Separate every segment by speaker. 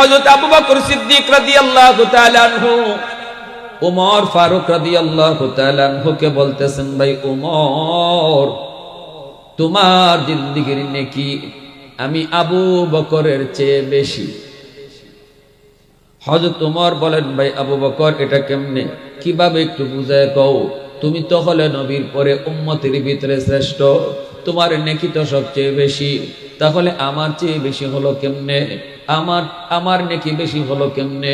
Speaker 1: হযরত আবু বকর সিদ্দিক রাদিয়াল্লাহু তাআলা আনহু উমর ফারুক রাদিয়াল্লাহু তাআলা আনহুকে বলতেছেন, ভাই উমর, তোমার জিন্দেগীর নেকি আমি আবু বকরের চেয়ে বেশি। হযরত উমর বলেন, ভাই আবু বকর, এটা কেমনে, কিভাবে একটু বুঝায় কও। তুমি তো হলে নবীর পরে উম্মতের ভিতরে শ্রেষ্ঠ, তোমার নেকি তো সবচেয়ে বেশি, তাহলে আমার চেয়ে বেশি হলো কেমনে, আমার নেকি বেশি হলো কেমনে?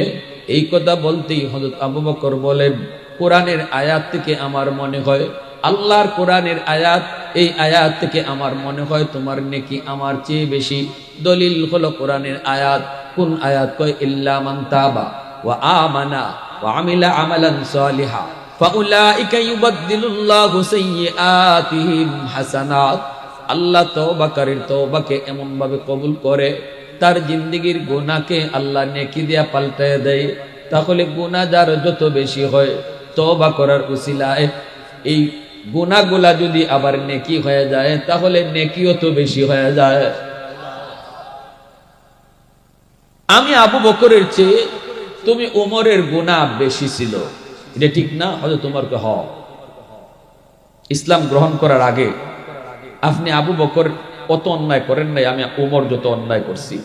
Speaker 1: এই কথা বলতেই হযরত আবু বকর বলেন, কোরআনের আয়াত থেকে আমার মনে হয়, আল্লাহর কোরআনের আয়াত, এই আয়াত থেকে আমার মনে হয় তোমার নেকি আমার চেয়ে বেশি। দলিল হলো কোরআনের আয়াত। কোন আয়াত? কয় ইল্লা মান তাবা ওয়া আমানা ওয়া আমিলা আমালান সালিহা ফাউলাইকা ইউবাদদিলুল্লাহু সাইয়্যাতিহিম হাসানাত। আল্লাহ তওবাকারীর তওবাকে এমন ভাবে কবুল করে, তার জিন্দেগীর গুনাহকে আল্লাহ নেকি দিয়া পাল্টায় দেয়। তাহলে গুনাহ যার যত বেশি হয়, তওবা করার উসিলায় এই গুনাহগুলা যদি আবার নেকি হয়ে যায়, তাহলে নেকিও তো বেশি হয়ে যায়। আমি আবু বকরের চেয়ে তুমি উমরের গুনাহ বেশি ছিল, এটা ঠিক না? হয়তো তোমার হ ইসলাম গ্রহণ করার আগে আপনি আবু বকর অত অন্যায় করেন নাই, আমি উমর যত অন্যায় করছি।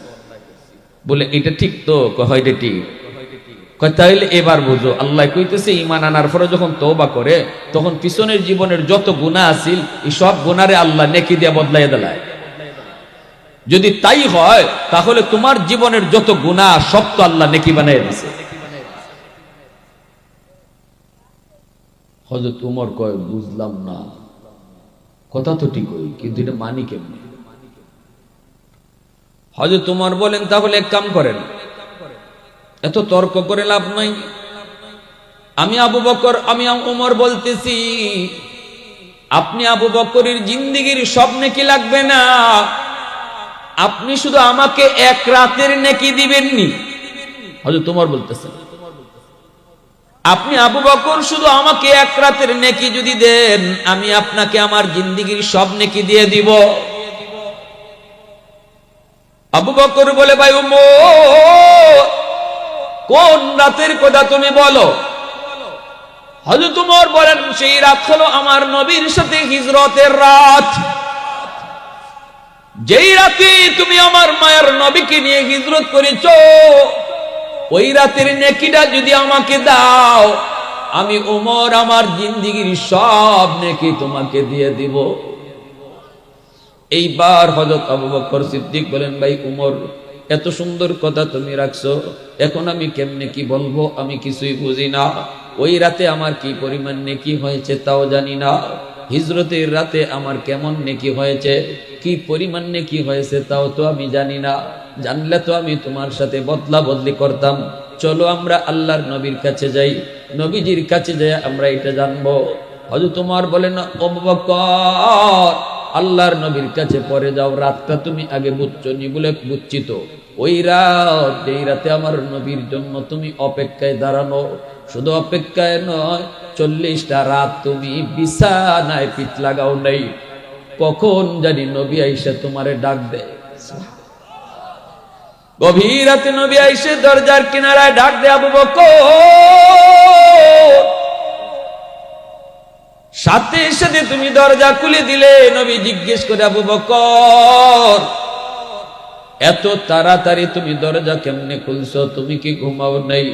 Speaker 1: বলে এটা ঠিক তো? হয় এটা ঠিক। তাইলে এবার বুঝো, আল্লাহ কইতেছে ঈমান আনার পরে যখন তওবা করে, তখন পিছনের জীবনের যত গুনাহ আছিল এই সব গুনাহরে আল্লাহ নেকি দিয়ে বদলাইয়া দেয়। যদি তাই হয়, তাহলে তোমার জীবনের যত গুনাহ সব তো আল্লাহ নেকি বানাইয়া দিয়েছে। হযরত উমর কয়, বুঝলাম না, কথা তো ঠিক হই, কিন্তু এটা মানি কেমনে? হযরত উমর বলেন, তাহলে এক কাম করেন, এত তর্ক করে লাভ নাই। আমি আবু বকর, আমি উমর বলতেছি, আপনি আবু বকরের জিন্দেগীর সব নেকি লাগবে না, আপনি শুধু আমাকে এক রাতের নেকি দিবেননি। হযরত উমর বলতেছেন, আপনি আবু বকর শুধু আমাকে এক রাতের নেকি যদি দেন, আমি আপনাকে আমার জিন্দেগীর সব নেকি দিয়ে দিব। আবু বকর বলে, ভাই উমর, কোন রাতের কথা তুমি বলো? হযরত উমর বলেন, সেই রাত হলো আমার নবীর সাথে হিজরতের রাত। যেই রাতে তুমি আমার মায়ের নবীকে নিয়ে হিজরত করেছো, ওই রাতের নেকিটা যদি আমাকে দাও, আমি উমর আমার জিন্দেগীর সব নেকি তোমাকে দিয়ে দিব। এইবার হযরত আবু বকর সিদ্দিক বলেন, ভাই উমর, এত সুন্দর কথা তুমি রাখছো, এখন আমি কেমনে কি বলবো, আমি কিছুই বুঝি না। ওই রাতে আমার কি পরিমাণ নেকি হয়েছে তাও জানি না, হিজরতের রাতে আমার কেমন নেকি হয়েছে, কি পরিমাণ নেকি হয়েছে তাও তো আমি জানি না। জানলে তো আমি তোমার সাথে বদলা বদলি করতাম। চলো আমরা আল্লাহর নবীর কাছে যাই, নবীজির কাছে যাই আমরা এটা জানবো। হযরত উমর বলেন, আবু বকর, আল্লাহর নবীর কাছে পরে যাও, রাতটা তুমি আগে বুঝছো নি? বলে, বুঝছি তো। ওই রাত, যেই রাতে আমার নবীর জন্য তুমি অপেক্ষায় দাঁড়ানো, শুধু অপেক্ষায় নয়, 40টা রাত তুমি বিছানায় পিঠ লাগাও নাই, কখন জানি নবী আইসা তোমারে ডাক দেয়। গভীর রাতে নবী আইসে দরজার কিনারায় ডাক দেয়, আবু বকর। সাথে সাথে তুমি দরজা খুলে দিলে। নবী জিজ্ঞেস করে, আবু বকর, এত তাড়াতাড়ি তুমি দরজা কেমনে খুলছো? তুমি কি ঘুমাও নাই?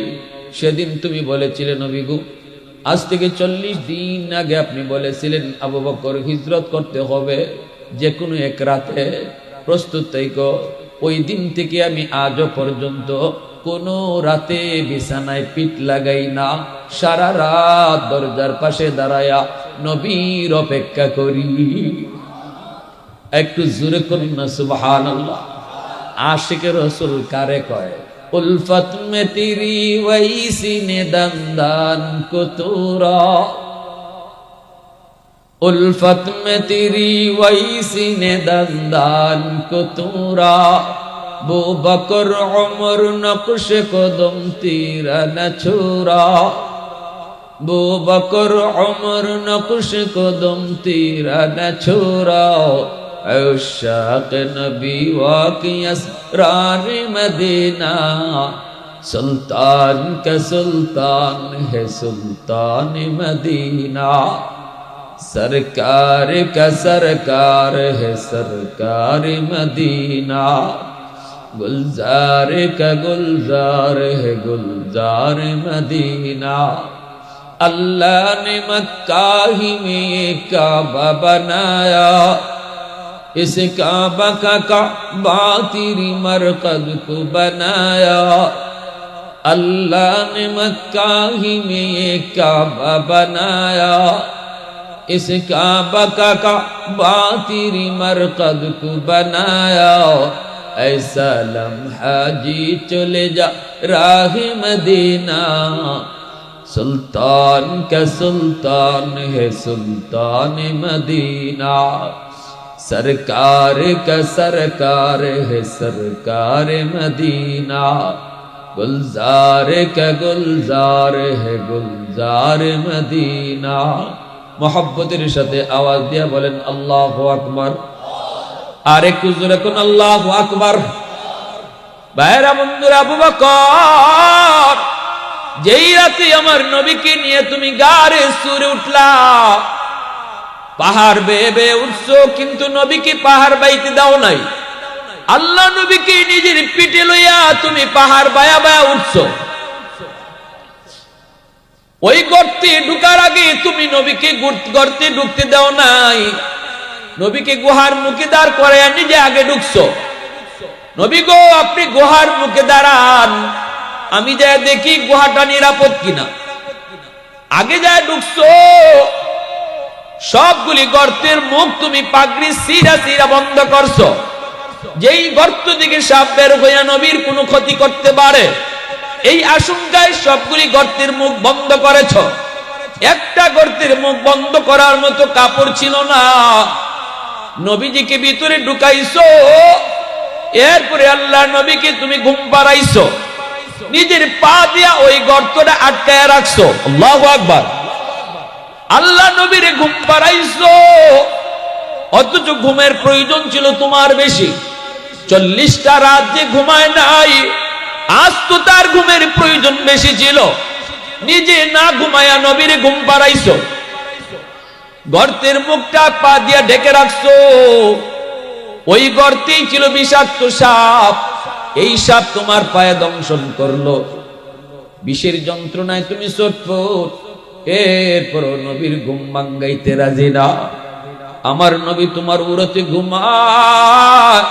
Speaker 1: সেদিন তুমি বলেছিলে নবী গো, আজ থেকে 40 দিন আগে আপনি বলেছিলেন আবু বকর হিজরত করতে হবে যে কোনো এক রাতে, প্রস্তুত থাকো। ওই দিন থেকে আমি আজও পর্যন্ত কোনো রাতে বিছানায় পিঠ লাগাই না, সারা রাত দরজার পাশে দাঁড়ায়া নবীর অপেক্ষা করি। একটু জোরে করুন না সুবহানাল্লাহ। आशिक रसूल कारे कहे उल्फत में तेरी वैसी ने दंदान को तूरा, उल्फत में तेरी वैसी ने दंदान को तूरा, बू बकर उमर नक्श कदम तेरा न छुरा, बू बकर उमर नक्श कदम तेरा न छुरा, अशाक नबी वाक़ी असरार मदीना सुल्तान का सुल्तान है सुल्तान मदीना सरकार का सरकार है सरकार मदीना गुलजार का गुलजार है गुलजार मदीना अल्लाह ने मक्का ही में ये काबा बनाया इस काबा का काबा तेरी मरकज को बनाया अल्लाह ने मक्का ही में ये काबा बनाया इस काबा का काबा तेरी मरकज को बनाया ऐसा लम्हा जी चले जा राह मदीना सुल्तान का सुल्तान है सुल्तान मदीना सरकार का सरकार है सरकार मदीना गुलजार का गुलजार है गुलजार मदीना मोहब्बतेर साथे आवाज दिया बोलें अल्लाहु আকবার আর একটু জোরে কোন আল্লাহু আকবার ভাইরা বন্ধুরা আবু বকর যেই রাতে আমার নবীকে নিয়ে তুমি গারে সুরে উঠলা পাহাড় বেয়ে বেয়ে উঠছো কিন্তু নবীকে পাহাড় বাইতে দাও নাই আল্লাহ নবীকে নিজের পিঠে লইয়া তুমি পাহাড় বায়া বায়া উঠছো ওই গর্তে ঢুকার আগে তুমি নবীকে গর্তে ঢুকতে দাও নাই নবীকে গুহার মুখে দাঁড় করে নিজে আগে ঢুকছো নবী গো আপনি গুহার মুখে দাঁড়ান আমি যাই দেখি গুহাটা নিরাপদ কিনা আগে যাই ঢুকছো সবগুলি গর্তের মুখ তুমি পাগড়ি সিরা সিরা বন্ধ করছো যেই গর্ত থেকে সাপ বের হইয়া নবীর কোনো ক্ষতি করতে পারে এই আশঙ্কায় সবগুলি গর্তের মুখ বন্ধ করেছো একটা গর্তের মুখ বন্ধ করার মতো কাপড় ছিল না নবীজিকে ভিতরে ঢুকাইছো এরপরে আল্লাহ নবীকে তুমি ঘুম পাড়াইছো নিজের পা দিয়া ওই গর্তটা আটকায় রাখছো আল্লাহু আকবার আল্লাহ নবীরে ঘুম পাড়াইছো অথচ ঘুমের প্রয়োজন ছিল তোমার বেশি 40টা রাত যে ঘুমায় নাই আজ তো তার ঘুমের প্রয়োজন বেশি ছিল নিজে না ঘুমায়া নবীরে ঘুম পাড়াইছো গর্তের মুখটা পা দিয়া ঢেকে রাখছো ওই গর্তেই ছিল বিষাক্ত সাপ এই সাপ তোমার পায়ে দংশন করলো বিষের যন্ত্রণায় তুমি ছটফট এরপর নবীর ঘুম ভাঙাইতে রাজি না আমার নবী তোমার উরতে ঘুমায়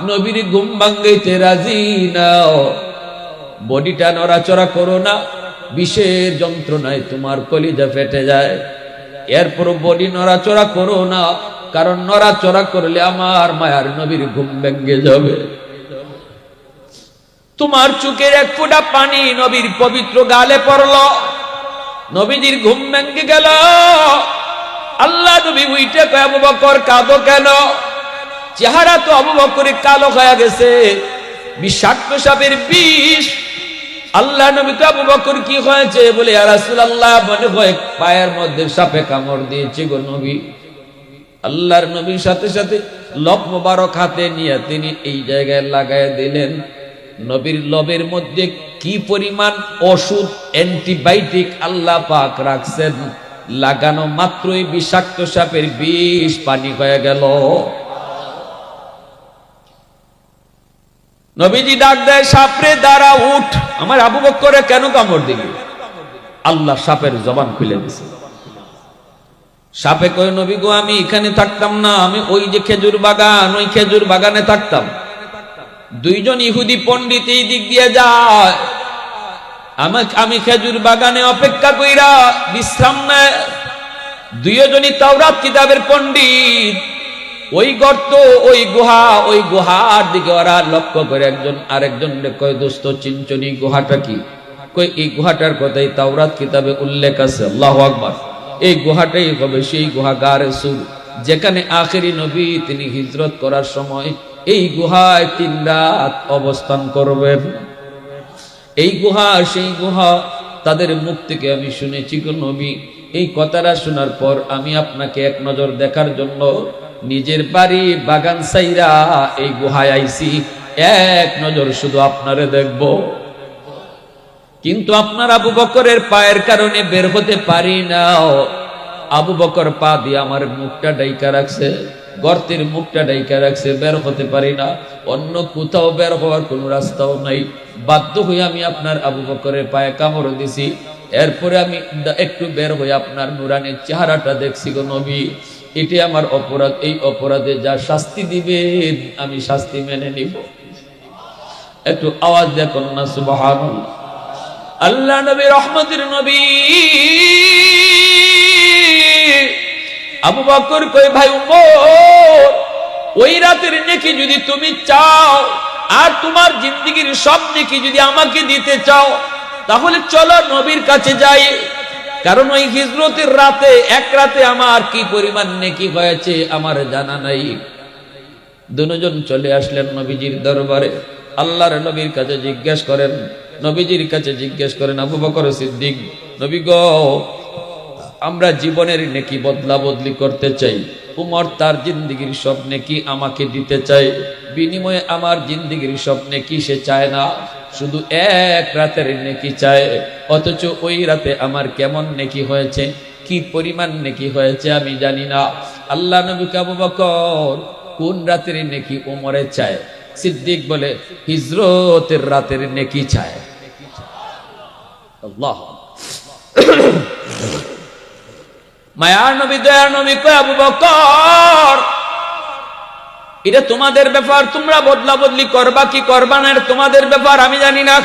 Speaker 1: নবীর ঘুম ভাঙাইতে রাজি না বডিটা নড়াচড়া করো না বিষের যন্ত্রণায় তোমার কলিজা ফেটে যায় এরপর বডি নড়াচড়া করো না কারণ নড়াচড়া করলে আমার মায়ার নবীর ঘুম ভেঙে যাবে তোমার চোখের এক ফোঁটা পানি নবীর পবিত্র গালে পড়লো নবীজির ঘুম ভেঙে গেল আল্লাহ নবী উইটে কয় আবু বকর কাঁদো কেন চেহারা তো আবু বকরের কালো হয়ে গেছে বিষাক্ত সাপের বিষ আল্লাহ নবী কয় আবু বকর কি হয়েছে বলে ইয়া রাসূলুল্লাহ মনে হয় পায়ের মধ্যে সাপে কামড় দিয়েছে গো নবী আল্লাহর নবীর সাথে সাথে লব মোবারক হাতে নিয়ে তিনি এই জায়গায় লাগায় দিলেন নবীর লবের মধ্যে কি পরিমাণ ওষুধ অ্যান্টিবায়োটিক আল্লাহ পাক রাখছেন লাগানো মাত্রই বিষাক্ত সাপের বিষ পানি হয়ে গেল নবীজি ডাক দেয় সাপরে দাঁড়া উঠ আমার আবু বকর কেন কামড় দিলি আল্লাহ সাপের জবান খুলে দিয়েছে সাপে কয় নবী গো আমি এখানে থাকতাম না আমি ওই যে খেজুর বাগান ওই খেজুর বাগানে থাকতাম দুইজন ইহুদি পণ্ডিত এই দিক দিয়ে যায় আমি খেজুর বাগানে অপেক্ষা কইরা বিশ্রাম নেয় দুইজনই তাওরাত কিতাবের পণ্ডিত ওই গর্ত ওই গুহার দিকে ওরা লক্ষ্য করে একজন আরেকজন কয় দোস্ত চিনচনি গুহাটা কি কই এই গুহাটার কথাই তাওরাত কিতাবে উল্লেখ আছে আল্লাহু আকবার এই গুহাটাই হবে সেই গুহা গারে সুর যেখানে আখেরি নবী তিনি হিজরত করার সময় এই গুহায় 3 রাত অবস্থান করবেন এই গুহা সেই গুহা তাদের মুখ থেকে আমি শুনেছি গো নবী এই কথাটা শোনার পর আমি আপনাকে এক নজর দেখার জন্য নিজের বাড়ি বাগান সাইরা এই গুহায় আইছি, এক নজর শুধু আপনারে দেখব। কিন্তু আপনার আবু বকরের পায়ের কারণে বের হতে পারি না। আবু বকর পা দিয়ে আমার মুখটা ডাইকা রাখছে, গর্তের মুখটা ডাইকা রাখছে, বের হতে পারি না। অন্য কোথাও বের হওয়ার কোনো রাস্তাও নাই। বাধ্য হয়ে আমি আপনার আবু বকরের পায়ে কামড় দিছি। এরপরে আমি একটু বের হয়ে আপনার নুরানের চেহারাটা দেখছি গো নবী। এটি আমার অপরাধ, এই অপরাধে যা শাস্তি দিবেন আমি শাস্তি মেনে নিব। একটু আওয়াজ দেখুন না সুবহানাল্লাহ। আল্লাহ নবী রহমতের নবী আবু বকর কই ভাই উমর, ওই রাতের নেকি যদি তুমি চাও আর তোমার জিন্দেগীর সব নেকি যদি আমাকে দিতে চাও, তাহলে চলো নবীর কাছে যাই। কারণ ওই হিজরতের রাতে, এক রাতে আমার কি পরিমাণ নেকি হয়েছে আমার জানা নাই। দুজন চলে আসলেন নবীজির দরবারে। আল্লাহর নবীর কাছে জিজ্ঞেস করেন, নবীজির কাছে জিজ্ঞেস করেন আবু বকর সিদ্দিক, নবী গো, আমরা জীবনের নেকি বদলা বদলি করতে চাই। উমর তার জিন্দেগীর সব নেকি আমাকে দিতে চায়, বিনিময়ে আমার জিন্দেগীর সব নেকি সে চায় না, শুধু এক রাতের নেকি চায়। অথচ ওই রাতে আমার কেমন নেকি হয়েছে, কি পরিমাণ নেকি হয়েছে আমি জানি না। আল্লাহ নবী আবু বকর কোন রাতের নেকি উমরে চায়? সিদ্দিক বলে হিজরতের রাতের নেকি চায়। আল্লাহ মায়ার নবী দয়ার নবী কয় আবু বকর, এটা তোমাদের ব্যাপার, তোমরা বদলা বদলি করবা কি করবা না এটা তোমাদের ব্যাপার, আমি জানি না।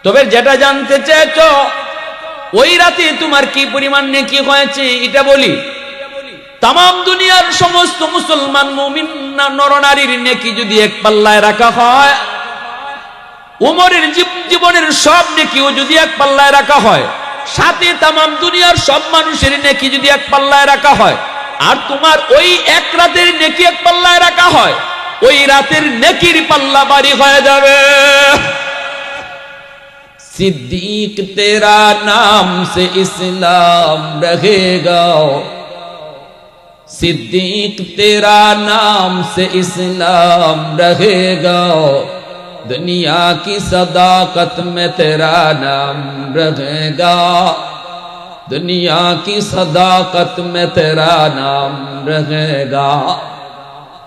Speaker 1: তবে যেটা জানতে চেয়েছো ওই রাতে তোমার কি পরিমাণ নেকি হয়েছে এটা বলি। তামাম দুনিয়ার সমস্ত মুসলমান মুমিন নরনারীর নেকি যদি এক পাল্লায় রাখা হয়, উমরের জীবনের সব নেকিও যদি এক পাল্লায় রাখা হয়, সাথে তামাম দুনিয়ার সব মানুষের নেকি যদি এক পাল্লায় রাখা হয়, আর তোমার ওই এক রাতের নেকি এক পাল্লায় রাখা হয়, ওই রাতের নেকির পাল্লা ভারী হয়ে যাবে। सिद्दीक तेरा नाम से इस्लाम रहेगा, सिद्दीक तेरा नाम से इस्लाम रहेगा, दुनिया की सदाकत में तेरा नाम रहेगा, दुनिया की सदाकत में तेरा नाम रहेगा,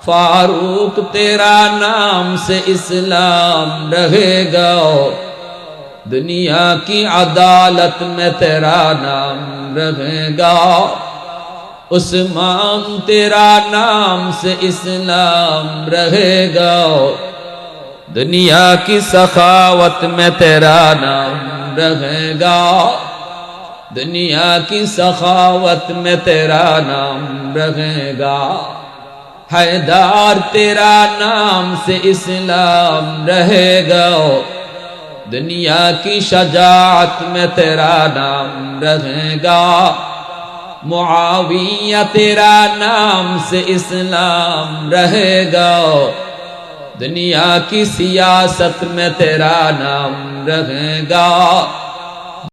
Speaker 1: फारूक तेरा नाम से इस्लाम रहेगा, दुनिया की अदालत में तेरा नाम रहेगा, उस्मान तेरा नाम से इस्लाम रहेगा, दुनिया की सखावत में तेरा नाम रहेगा, दुनिया की सखावत में तेरा नाम रहेगा, हैदर तेरा नाम से इस्लाम रहेगा, दुनिया की शजाअत में तेरा नाम रहेगा, मुआविया तेरा नाम से इस्लाम रहेगा, दुनिया की सियासत में तेरा नाम रहेगा,